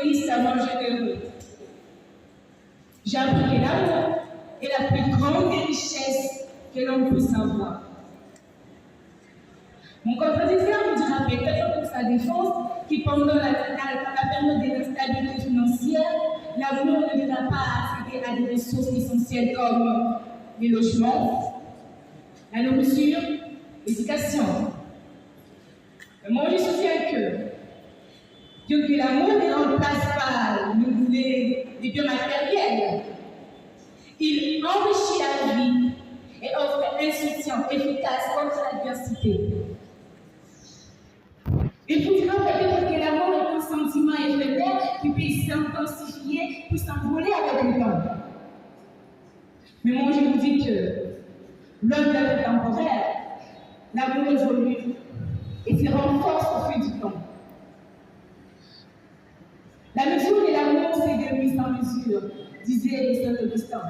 égoïstement généreux. J'ai appris que l'amour est la plus grande des richesses que l'on puisse avoir. Mon contradicteur vous dira peut-être pour sa défense que pendant la période de l'instabilité financière, l'amour ne devra pas accéder à des ressources essentielles comme les logements, la nourriture, l'éducation. Mais moi, je soutiens que l'amour ne remplace pas les biens matériels. Il enrichit la vie et offre un soutien efficace contre l'adversité. Il vous dira peut-être que l'amour est un sentiment éphémère qui peut s'intensifier, puis s'envoler avec le temps. Mais moi, je vous dis que l'homme est temporaire, l'amour évolue et se renforce au fil du temps. La mesure de l'amour, c'est de mise en mesure, disait Saint Augustin.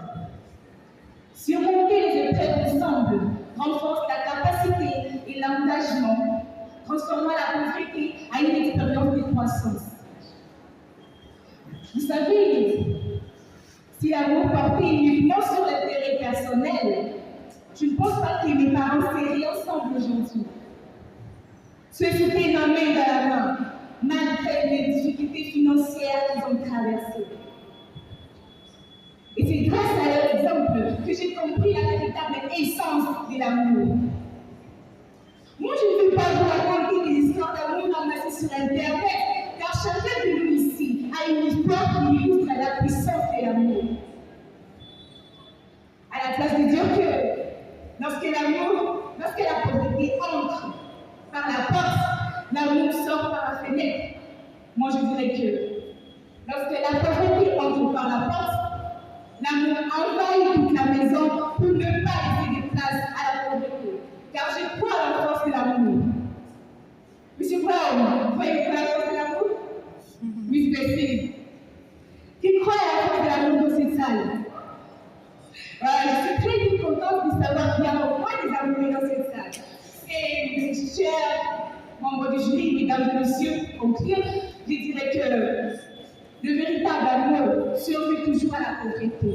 Surmonter les épreuves ensemble renforce la capacité et l'engagement, transformant la pauvreté à une expérience de croissance. Vous savez, si l'amour portait uniquement sur l'intérêt personnel, je ne pense pas que mes parents seraient ensemble aujourd'hui. Se souhaiter la main dans la main, malgré les difficultés financières qu'ils ont traversées. Et c'est grâce à leur exemple que j'ai compris la véritable essence de l'amour. Moi, je ne veux pas vous raconter des histoires d'amour ramassées sur Internet, car chacun de nous ici a une histoire qui illustre la puissance de l'amour. À la place de dire que lorsque la pauvreté entre par la porte, l'amour sort par la fenêtre. Moi, je dirais que lorsque la pauvreté entre par la porte, l'amour envahit toute la maison pour ne pas laisser de place à la pauvreté. Car je crois à la force de l'amour. Monsieur Brown, croyez-vous à la force de l'amour? Miss Bessie, qui croit à la force de l'amour dans cette salle? Je suis très contente de savoir qu'il y a au moins des amoureux dans cette salle. Et mes chers membres du jury, mesdames et messieurs, pour conclure, je dirais que le véritable amour survit toujours à la pauvreté.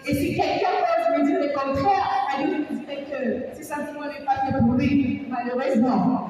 Et si quelqu'un ose me dire le contraire, alors je dirais que ce sentiment n'est pas fait pour lui, malheureusement.